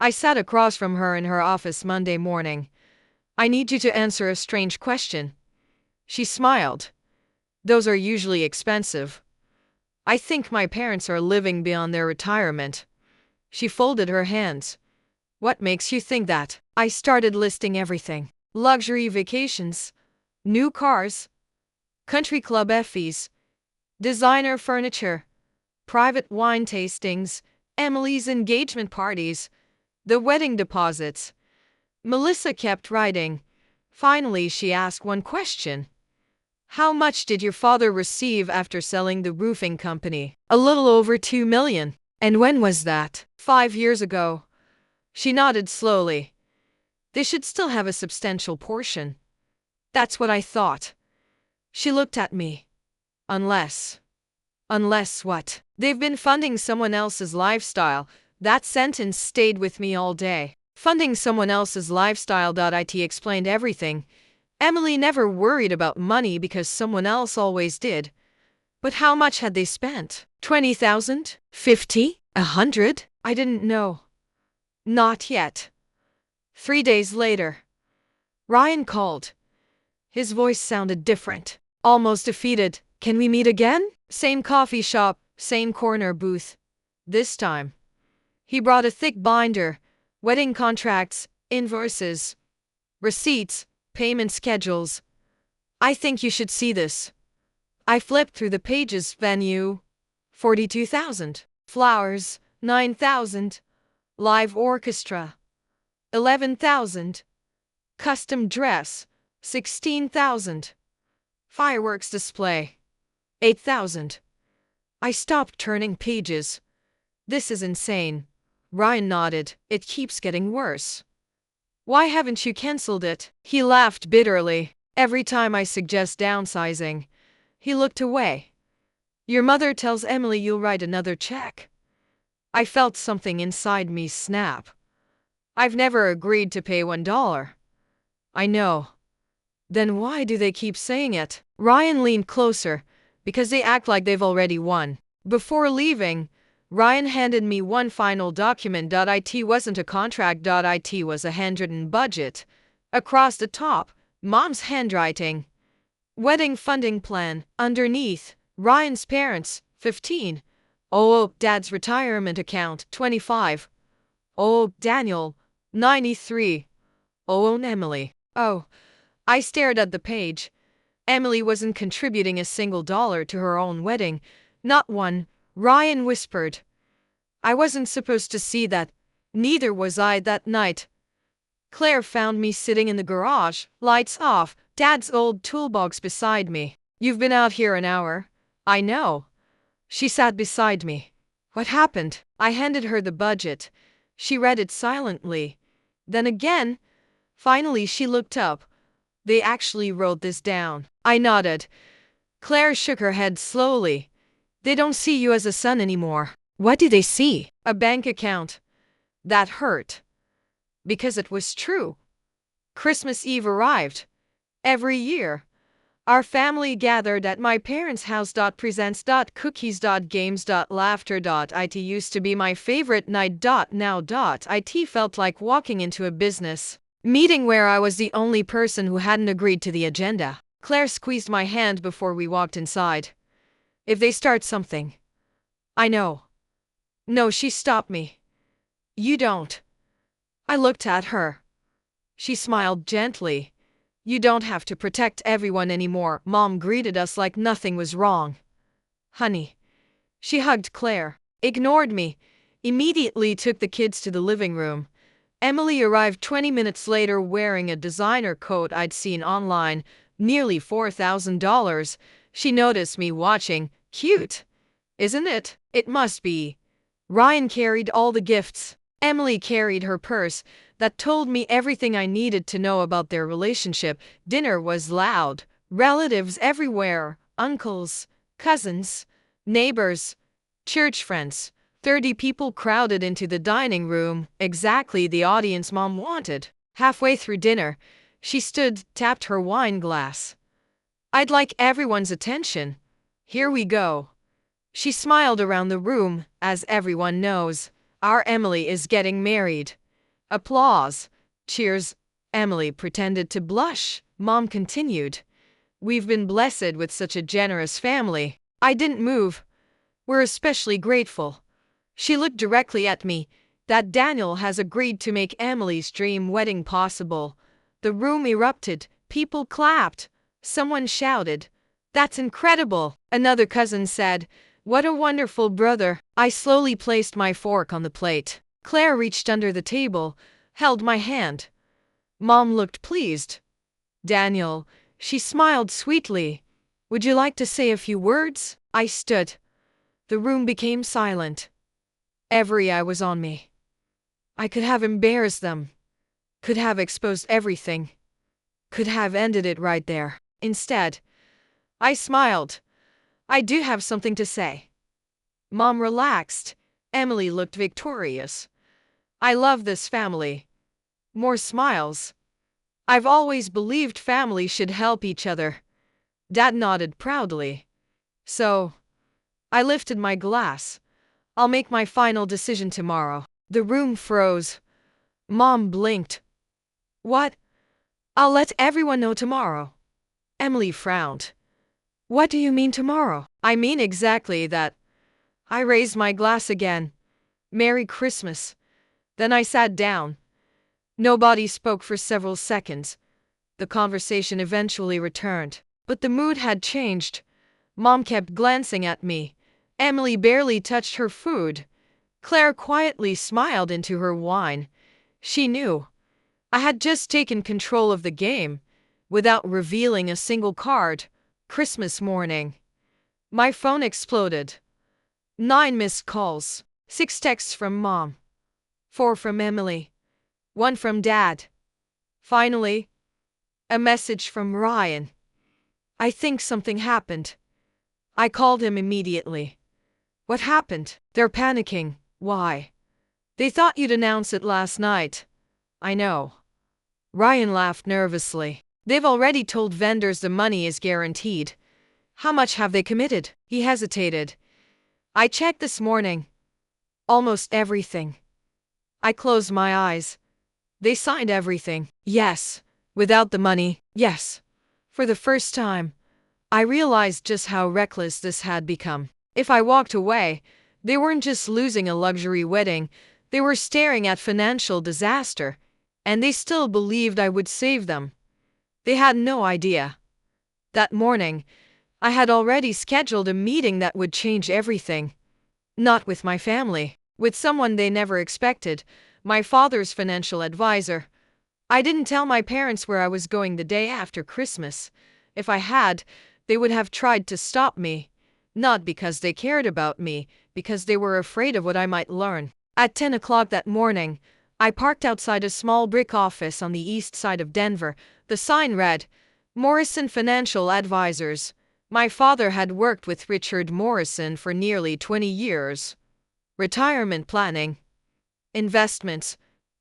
I sat across from her in her office Monday morning. I need you to answer a strange question. She smiled. Those are usually expensive. I think my parents are living beyond their retirement. She folded her hands. What makes you think that? I started listing everything. Luxury vacations, new cars, country club effies, designer furniture, private wine tastings, Emily's engagement parties, the wedding deposits. Melissa kept writing. Finally, she asked one question. How much did your father receive after selling the roofing company? A little over 2 million. And when was that? 5 years ago. She nodded slowly. They should still have a substantial portion. That's what I thought. She looked at me. Unless. Unless what? They've been funding someone else's lifestyle. That sentence stayed with me all day. Funding someone else's lifestyle.it explained everything. Emily never worried about money because someone else always did. But how much had they spent? 20,000? 50? 100? I didn't know. Not yet. 3 days later, Ryan called. His voice sounded different, almost defeated. Can we meet again? Same coffee shop, same corner booth. This time, he brought a thick binder, wedding contracts, invoices, receipts, payment schedules. I think you should see this. I flipped through the pages. Venue, 42,000. Flowers, 9,000. Live orchestra, 11,000. Custom dress, 16,000. Fireworks display, 8,000. I stopped turning pages. This is insane. Ryan nodded. It keeps getting worse. Why haven't you cancelled it? He laughed bitterly. Every time I suggest downsizing, he looked away. Your mother tells Emily you'll write another check. I felt something inside me snap. I've never agreed to pay $1. I know. Then why do they keep saying it? Ryan leaned closer. Because they act like they've already won. Before leaving, Ryan handed me one final document. It wasn't a contract. It was a handwritten budget. Across the top, Mom's handwriting. Wedding funding plan. Underneath, Ryan's parents, 15. Oh, Dad's retirement account, 25. Oh, Daniel, 93. Oh, and Emily. Oh, I stared at the page. Emily wasn't contributing a single dollar to her own wedding. Not one. Ryan whispered. I wasn't supposed to see that. Neither was I that night. Claire found me sitting in the garage, lights off, Dad's old toolbox beside me. You've been out here an hour. I know. She sat beside me. What happened? I handed her the budget. She read it silently. Then again. Finally she looked up. They actually wrote this down. I nodded. Claire shook her head slowly. They don't see you as a son anymore. What do they see? A bank account. That hurt. Because it was true. Christmas Eve arrived. Every year. Our family gathered at my parents' house. Presents. Cookies. Games. Laughter. It used to be my favorite night. Now. It felt like walking into a business meeting where I was the only person who hadn't agreed to the agenda. Claire squeezed my hand before we walked inside. If they start something. I know. No, she stopped me. You don't. I looked at her. She smiled gently. You don't have to protect everyone anymore. Mom greeted us like nothing was wrong. Honey. She hugged Claire. Ignored me. Immediately took the kids to the living room. Emily arrived 20 minutes later wearing a designer coat I'd seen online, nearly $4,000. She noticed me watching. Cute. Isn't it? It must be. Ryan carried all the gifts. Emily carried her purse that told me everything I needed to know about their relationship. Dinner was loud. Relatives everywhere. Uncles, cousins, neighbors, church friends. 30 people crowded into the dining room, exactly the audience Mom wanted. Halfway through dinner, she stood, tapped her wine glass. I'd like everyone's attention. Here we go. She smiled around the room. As everyone knows, our Emily is getting married. Applause. Cheers. Emily pretended to blush. Mom continued. We've been blessed with such a generous family. I didn't move. We're especially grateful. She looked directly at me. That Daniel has agreed to make Emily's dream wedding possible. The room erupted. People clapped. Someone shouted, "That's incredible!" Another cousin said, "What a wonderful brother." I slowly placed my fork on the plate. Claire reached under the table, held my hand. Mom looked pleased. "Daniel," she smiled sweetly. "Would you like to say a few words?" I stood. The room became silent. Every eye was on me. I could have embarrassed them, could have exposed everything, could have ended it right there. Instead, I smiled. "I do have something to say." Mom relaxed. Emily looked victorious. "I love this family." More smiles. "I've always believed family should help each other." Dad nodded proudly. "So," I lifted my glass, "I'll make my final decision tomorrow." The room froze. Mom blinked. "What?" "I'll let everyone know tomorrow." Emily frowned. "What do you mean tomorrow?" "I mean exactly that." I raised my glass again. "Merry Christmas." Then I sat down. Nobody spoke for several seconds. The conversation eventually returned. But the mood had changed. Mom kept glancing at me. Emily barely touched her food. Claire quietly smiled into her wine. She knew. I had just taken control of the game, without revealing a single card. Christmas morning. My phone exploded. 9 missed calls. 6 texts from Mom. 4 from Emily. 1 from Dad. Finally, a message from Ryan. "I think something happened." I called him immediately. "What happened?" "They're panicking." "Why?" "They thought you'd announce it last night." "I know." Ryan laughed nervously. "They've already told vendors the money is guaranteed." "How much have they committed?" He hesitated. "I checked this morning. Almost everything." I closed my eyes. "They signed everything." "Yes." "Without the money." "Yes." For the first time, I realized just how reckless this had become. If I walked away, they weren't just losing a luxury wedding, they were staring at financial disaster, and they still believed I would save them. They had no idea. That morning, I had already scheduled a meeting that would change everything. Not with my family, with someone they never expected, my father's financial advisor. I didn't tell my parents where I was going the day after Christmas. If I had, they would have tried to stop me. Not because they cared about me, because they were afraid of what I might learn. At 10 o'clock that morning, I parked outside a small brick office on the east side of Denver. The sign read, "Morrison Financial Advisors." My father had worked with Richard Morrison for nearly 20 years. Retirement planning, investments,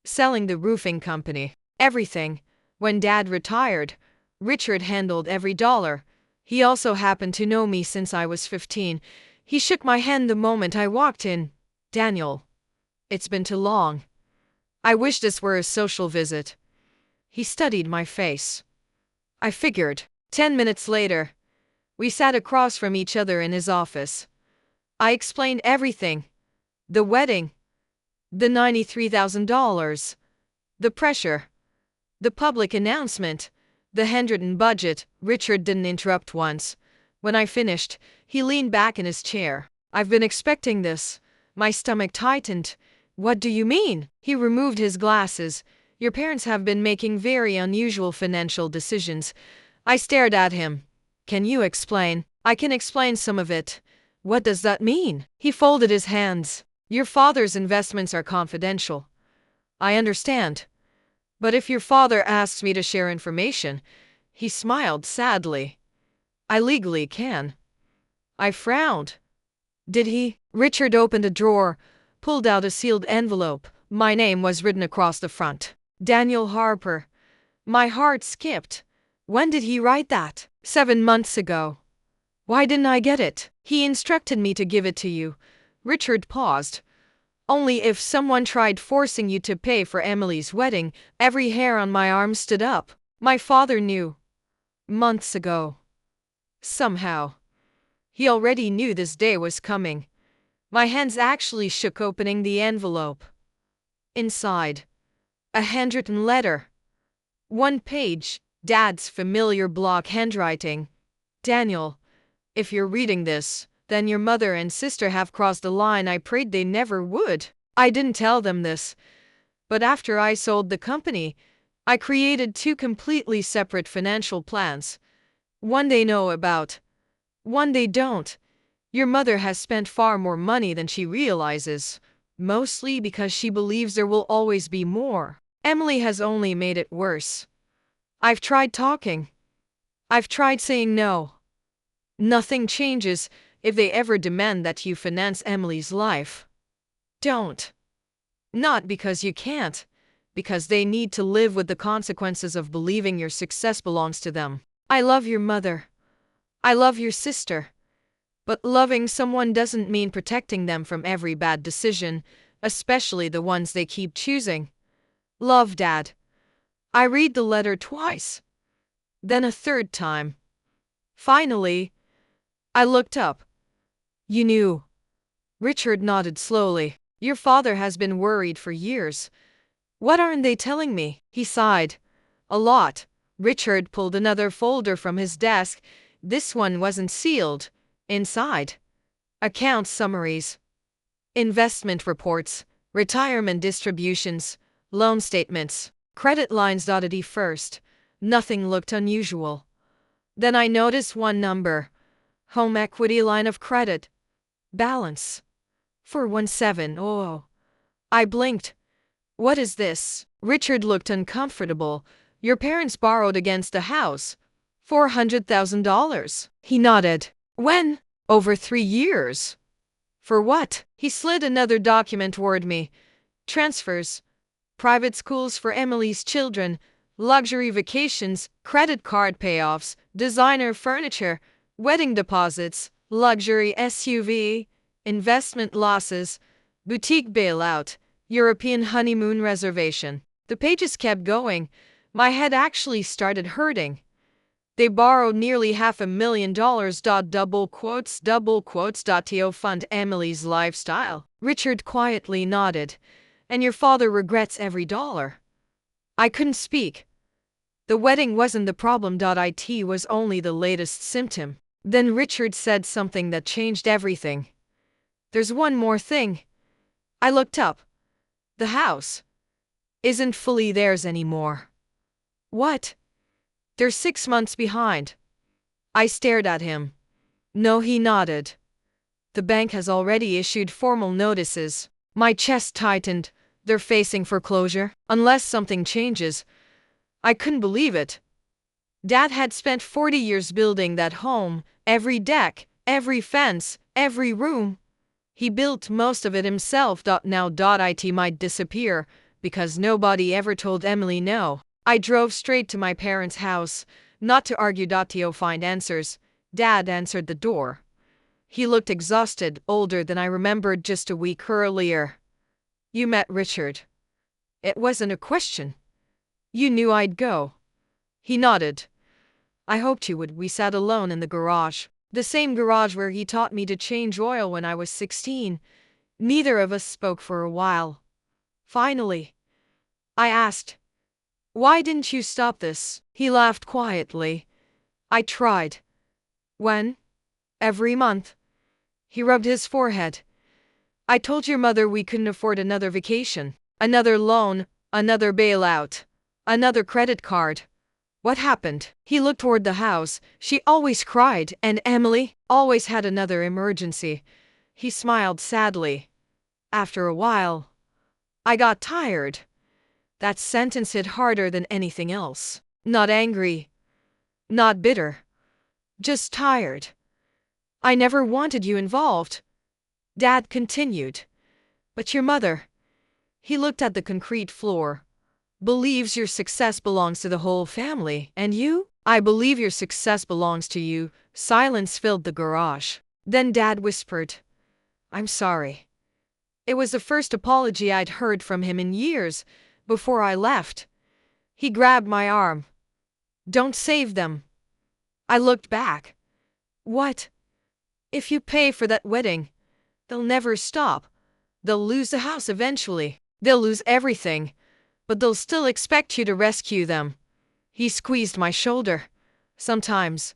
selling the roofing company, everything. When Dad retired, Richard handled every dollar. He also happened to know me since I was 15. He shook my hand the moment I walked in. "Daniel, it's been too long. I wish this were a social visit." He studied my face. I figured. 10 minutes later, we sat across from each other in his office. I explained everything. The wedding, the $93,000, the pressure, the public announcement, the handwritten budget. Richard didn't interrupt once. When I finished, he leaned back in his chair. "I've been expecting this." My stomach tightened. "What do you mean?" He removed his glasses. "Your parents have been making very unusual financial decisions." I stared at him. "Can you explain?" "I can explain some of it." "What does that mean?" He folded his hands. "Your father's investments are confidential." "I understand. But if your father asks me to share information," he smiled sadly, "I legally can." I frowned. "Did he?" Richard opened a drawer, pulled out a sealed envelope. My name was written across the front. Daniel Harper. My heart skipped. When did he write that? 7 months ago. Why didn't I get it? He instructed me to give it to you. Richard paused. Only if someone tried forcing you to pay for Emily's wedding, every hair on my arm stood up. My father knew. Months ago. Somehow. He already knew this day was coming. My hands actually shook opening the envelope. Inside. A handwritten letter. One page, Dad's familiar block handwriting. Daniel, if you're reading this, then your mother and sister have crossed a line I prayed they never would. I didn't tell them this. But after I sold the company, I created two completely separate financial plans. One they know about. One they don't. Your mother has spent far more money than she realizes, mostly because she believes there will always be more. Emily has only made it worse. I've tried talking. I've tried saying no. Nothing changes if they ever demand that you finance Emily's life. Don't. Not because you can't, because they need to live with the consequences of believing your success belongs to them. I love your mother. I love your sister. But loving someone doesn't mean protecting them from every bad decision, especially the ones they keep choosing. Love, Dad. I read the letter twice. Then a third time. Finally, I looked up. You knew. Richard nodded slowly. Your father has been worried for years. What aren't they telling me? He sighed. A lot. Richard pulled another folder from his desk. This one wasn't sealed. Inside. Account summaries. Investment reports. Retirement distributions. Loan statements. Credit lines. First. Nothing looked unusual. Then I noticed one number. Home equity line of credit. Balance. 41700. I blinked. What is this? Richard looked uncomfortable. Your parents borrowed against the house. $400,000. He nodded. When? Over 3 years. For what? He slid another document toward me. Transfers. Private schools for Emily's children. Luxury vacations. Credit card payoffs. Designer furniture. Wedding deposits. Luxury SUV. Investment losses. Boutique bailout. European honeymoon reservation. The pages kept going. My head actually started hurting. They borrowed nearly $500,000. Double quotes to fund Emily's lifestyle. Richard quietly nodded. And your father regrets every dollar. I couldn't speak. The wedding wasn't the problem. It was only the latest symptom. Then Richard said something that changed everything. There's one more thing. I looked up. The house isn't fully theirs anymore. What? They're 6 months behind. I stared at him. No, he nodded. The bank has already issued formal notices. My chest tightened. They're facing foreclosure, unless something changes. I couldn't believe it. Dad had spent 40 years building that home, every deck, every fence, every room. He built most of it himself. Now it might disappear, because nobody ever told Emily no. I drove straight to my parents' house, not to argue. To find answers. Dad answered the door. He looked exhausted, older than I remembered just a week earlier. You met Richard. It wasn't a question. You knew I'd go. He nodded. I hoped you would. We sat alone in the garage. The same garage where he taught me to change oil when I was 16. Neither of us spoke for a while. Finally, I asked, why didn't you stop this? He laughed quietly. I tried. When? Every month. He rubbed his forehead. I told your mother we couldn't afford another vacation, another loan, another bailout, another credit card. What happened? He looked toward the house. She always cried, and Emily always had another emergency. He smiled sadly. After a while, I got tired. That sentence hit harder than anything else. Not angry. Not bitter. Just tired. I never wanted you involved. Dad continued. But your mother. He looked at the concrete floor. Believes your success belongs to the whole family, and you? I believe your success belongs to you. Silence filled the garage. Then Dad whispered, I'm sorry. It was the first apology I'd heard from him in years. Before I left, he grabbed my arm. "Don't save them." I looked back. "What? If you pay for that wedding, they'll never stop. They'll lose the house eventually. They'll lose everything, but they'll still expect you to rescue them." He squeezed my shoulder. "Sometimes,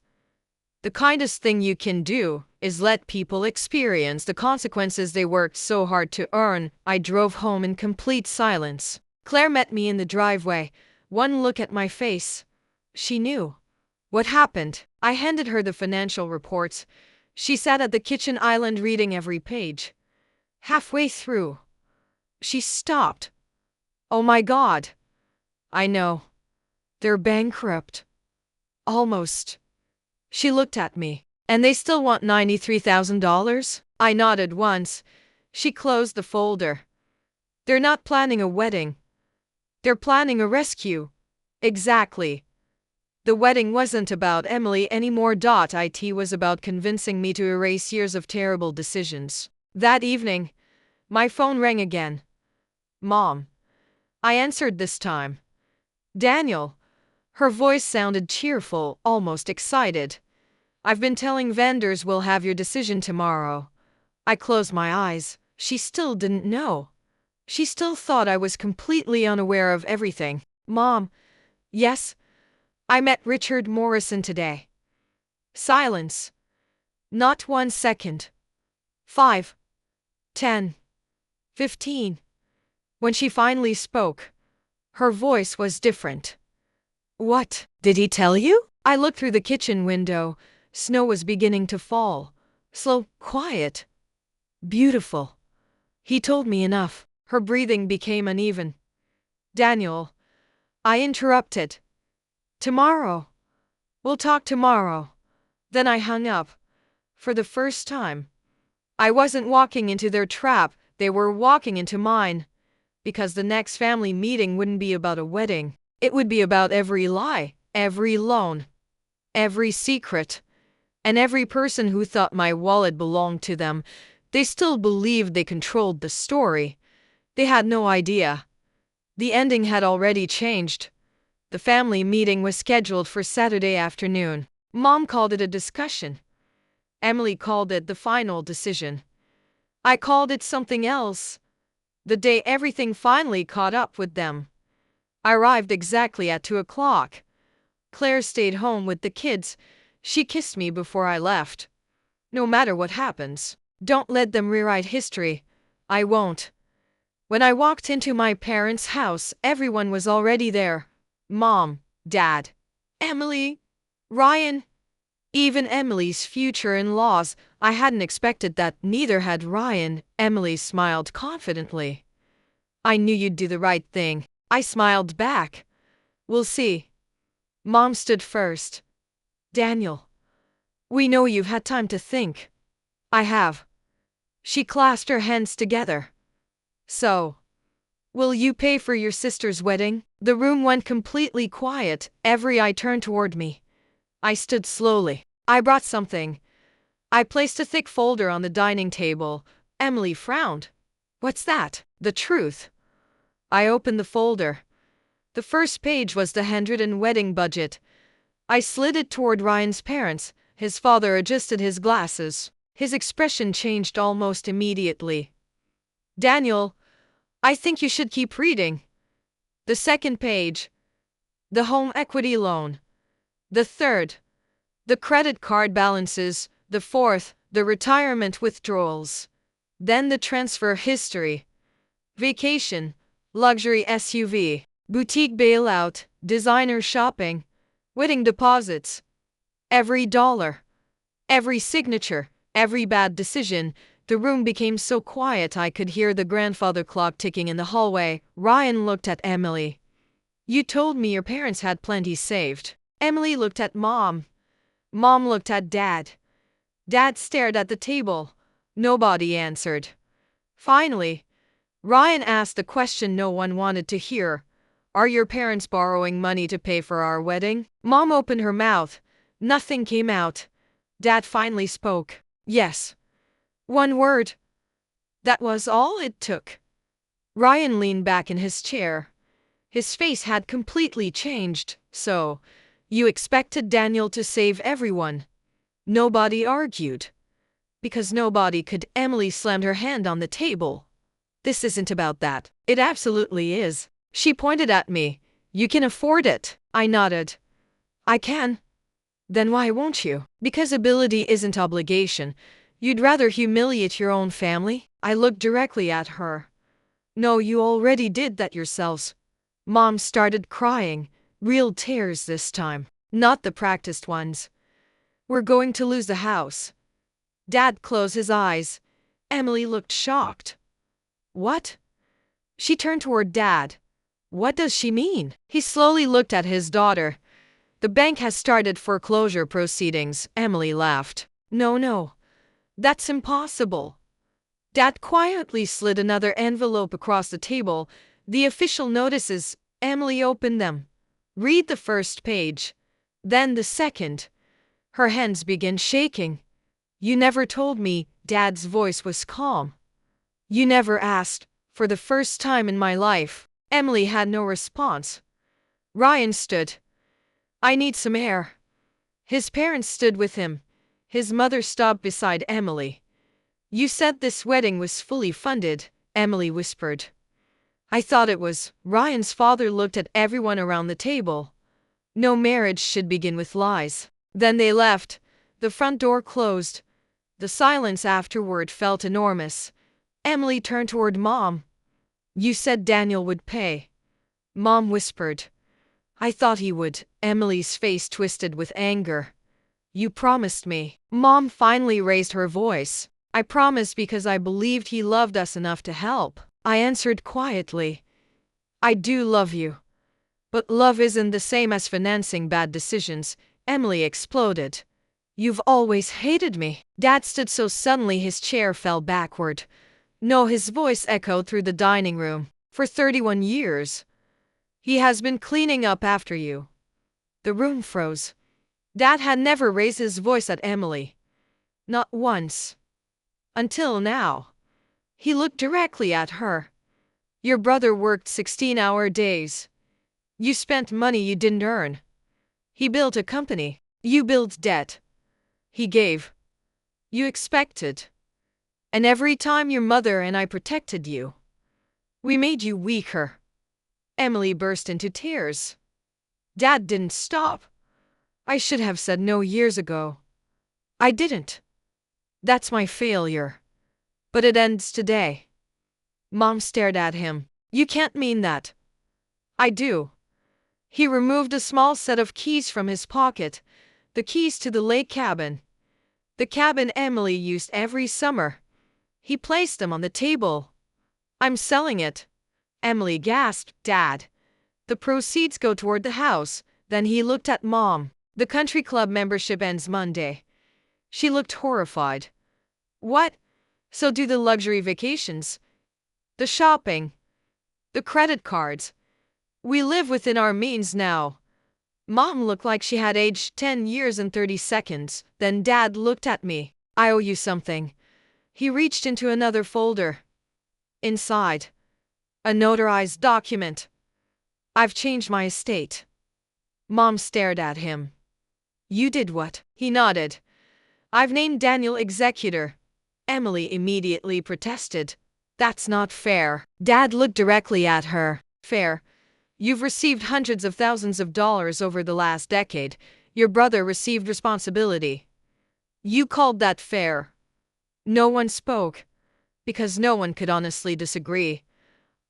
the kindest thing you can do is let people experience the consequences they worked so hard to earn." I drove home in complete silence. Claire met me in the driveway. One look at my face. She knew. What happened? I handed her the financial reports. She sat at the kitchen island reading every page. Halfway through, she stopped. "Oh my God. I know. They're bankrupt. Almost." She looked at me. "And they still want $93,000? I nodded once. She closed the folder. "They're not planning a wedding. They're planning a rescue." Exactly. The wedding wasn't about Emily anymore. It was about convincing me to erase years of terrible decisions. That evening, my phone rang again. "Mom." I answered this time. "Daniel." Her voice sounded cheerful, almost excited. "I've been telling vendors we'll have your decision tomorrow." I closed my eyes. She still didn't know. She still thought I was completely unaware of everything. "Mom." "Yes? I met Richard Morrison today." Silence. Not 1 second. 5. 10. 15. When she finally spoke, her voice was different. "What? Did he tell you?" I looked through the kitchen window. Snow was beginning to fall. Slow, quiet. Beautiful. "He told me enough." Her breathing became uneven. "Daniel." I interrupted. "Tomorrow. We'll talk tomorrow." Then I hung up. For the first time, I wasn't walking into their trap, they were walking into mine. Because the next family meeting wouldn't be about a wedding. It would be about every lie, every loan, every secret, and every person who thought my wallet belonged to them. They still believed they controlled the story. They had no idea. The ending had already changed. The family meeting was scheduled for Saturday afternoon. Mom called it a discussion. Emily called it the final decision. I called it something else. The day everything finally caught up with them. I arrived exactly at 2 o'clock. Claire stayed home with the kids. She kissed me before I left. "No matter what happens, don't let them rewrite history." I won't. When I walked into my parents' house, everyone was already there. Mom, Dad, Emily, Ryan, even Emily's future in-laws. I hadn't expected that, neither had Ryan. Emily smiled confidently. "I knew you'd do the right thing." I smiled back. "We'll see." Mom stood first. "Daniel, we know you've had time to think." "I have." She clasped her hands together. "So, will you pay for your sister's wedding?" The room went completely quiet. Every eye turned toward me. I stood slowly. "I brought something." I placed a thick folder on the dining table. Emily frowned. "What's that?" "The truth." I opened the folder. The first page was the handwritten wedding budget. I slid it toward Ryan's parents. His father adjusted his glasses. His expression changed almost immediately. "Daniel, I think you should keep reading." The second page. The home equity loan. The third. The credit card balances. The fourth. The retirement withdrawals. Then the transfer history. Vacation. Luxury SUV. Boutique bailout. Designer shopping. Wedding deposits. Every dollar. Every signature. Every bad decision. The room became so quiet I could hear the grandfather clock ticking in the hallway. Ryan looked at Emily. "You told me your parents had plenty saved." Emily looked at Mom. Mom looked at Dad. Dad stared at the table. Nobody answered. Finally, Ryan asked the question no one wanted to hear. "Are your parents borrowing money to pay for our wedding?" Mom opened her mouth. Nothing came out. Dad finally spoke. "Yes." One word. That was all it took. Ryan leaned back in his chair. His face had completely changed. So, you expected Daniel to save everyone? Nobody argued. Because nobody could. Emily slammed her hand on the table. This isn't about that. It absolutely is. She pointed at me. You can afford it. I nodded. I can. Then why won't you? Because ability isn't obligation. You'd rather humiliate your own family? I looked directly at her. No, you already did that yourselves. Mom started crying. Real tears this time. Not the practiced ones. We're going to lose the house. Dad closed his eyes. Emily looked shocked. What? She turned toward Dad. What does she mean? He slowly looked at his daughter. The bank has started foreclosure proceedings. Emily laughed. No. That's impossible. Dad quietly slid another envelope across the table. The official notices. Emily opened them. Read the first page. Then the second. Her hands began shaking. You never told me. Dad's voice was calm. You never asked. For the first time in my life. Emily had no response. Ryan stood. I need some air. His parents stood with him. His mother stopped beside Emily. You said this wedding was fully funded, Emily whispered. I thought it was. Ryan's father looked at everyone around the table. No marriage should begin with lies. Then they left. The front door closed. The silence afterward felt enormous. Emily turned toward Mom. You said Daniel would pay. Mom whispered. I thought he would. Emily's face twisted with anger. You promised me. Mom finally raised her voice. I promised because I believed he loved us enough to help. I answered quietly. I do love you. But love isn't the same as financing bad decisions. Emily exploded. You've always hated me. Dad stood so suddenly his chair fell backward. No, his voice echoed through the dining room. For 31 years. He has been cleaning up after you. The room froze. Dad had never raised his voice at Emily. Not once. Until now. He looked directly at her. Your brother worked 16-hour days. You spent money you didn't earn. He built a company. You built debt. He gave. You expected. And every time your mother and I protected you, we made you weaker. Emily burst into tears. Dad didn't stop. I should have said no years ago. I didn't. That's my failure. But it ends today. Mom stared at him. You can't mean that. I do. He removed a small set of keys from his pocket, the keys to the lake cabin. The cabin Emily used every summer. He placed them on the table. I'm selling it. Emily gasped. Dad. The proceeds go toward the house. Then he looked at Mom. The country club membership ends Monday. She looked horrified. What? So do the luxury vacations. The shopping. The credit cards. We live within our means now. Mom looked like she had aged 10 years and 30 seconds. Then Dad looked at me. I owe you something. He reached into another folder. Inside. A notarized document. I've changed my estate. Mom stared at him. You did what? He nodded. I've named Daniel executor. Emily immediately protested. That's not fair. Dad looked directly at her. Fair. You've received hundreds of thousands of dollars over the last decade. Your brother received responsibility. You called that fair. No one spoke. Because no one could honestly disagree.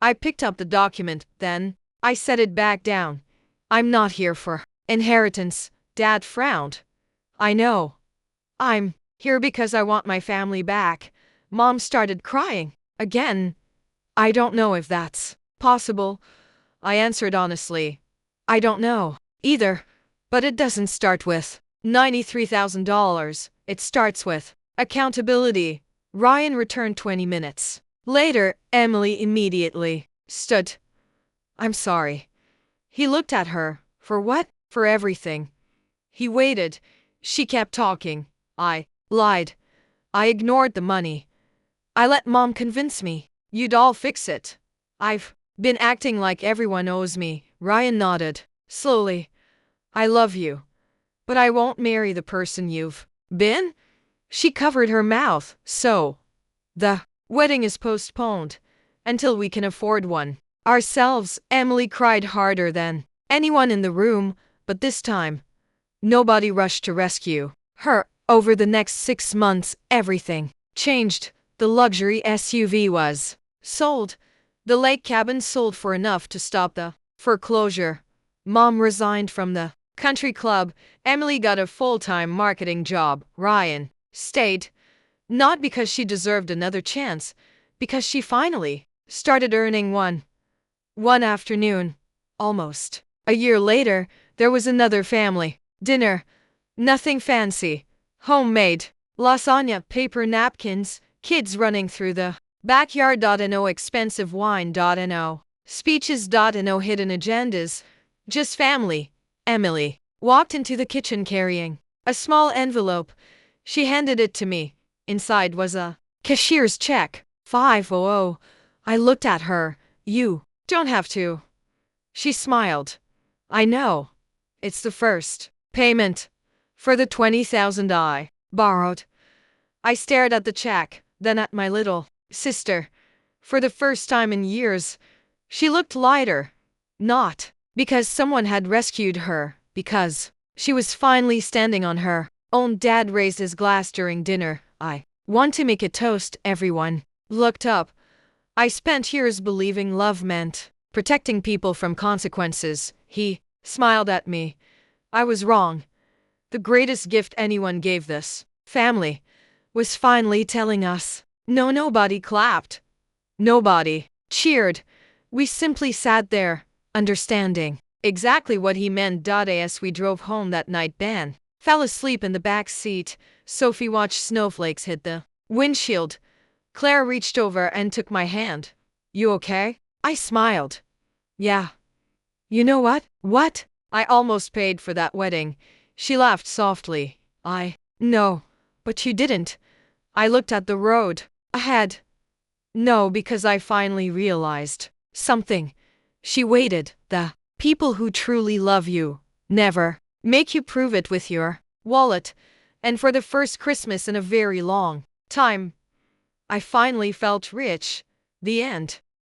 I picked up the document, then I set it back down. I'm not here for inheritance. Dad frowned. I know. I'm here because I want my family back. Mom started crying. Again. I don't know if that's possible. I answered honestly. I don't know either. But it doesn't start with $93,000. It starts with accountability. Ryan returned 20 minutes later. Emily immediately stood. I'm sorry. He looked at her. For what? For everything. He waited. She kept talking. I lied. I ignored the money. I let mom convince me. You'd all fix it. I've been acting like everyone owes me. Ryan nodded. Slowly. I love you. But I won't marry the person you've been? She covered her mouth. So, the wedding is postponed until we can afford one. Ourselves. Emily cried harder than anyone in the room, but this time, nobody rushed to rescue her. Over the next 6 months, everything changed. The luxury SUV was sold. The lake cabin sold for enough to stop the foreclosure. Mom resigned from the country club. Emily got a full-time marketing job. Ryan stayed. Not because she deserved another chance, because she finally started earning one. One afternoon, almost a year later, there was another family dinner. Nothing fancy. Homemade lasagna, paper napkins, kids running through the backyard. No expensive wine. No speeches. No hidden agendas. Just family. Emily walked into the kitchen carrying a small envelope. She handed it to me. Inside was a cashier's check. 500. I looked at her. You don't have to. She smiled. I know. It's the first payment for the 20,000 I borrowed. I stared at the check, then at my little sister. For the first time in years, she looked lighter. Not because someone had rescued her, because she was finally standing on her own. Dad raised his glass during dinner. I want to make a toast. Everyone looked up. I spent years believing love meant protecting people from consequences. He smiled at me. I was wrong. The greatest gift anyone gave this family was finally telling us no. Nobody clapped. Nobody cheered. We simply sat there, understanding exactly what he meant. As we drove home that night, Ben fell asleep in the back seat. Sophie watched snowflakes hit the windshield. Claire reached over and took my hand. You okay? I smiled. Yeah. You know what? What? I almost paid for that wedding. She laughed softly. I know. But you didn't. I looked at the road ahead. No, because I finally realized something. She waited. The people who truly love you never make you prove it with your wallet. And for the first Christmas in a very long time, I finally felt rich. The end.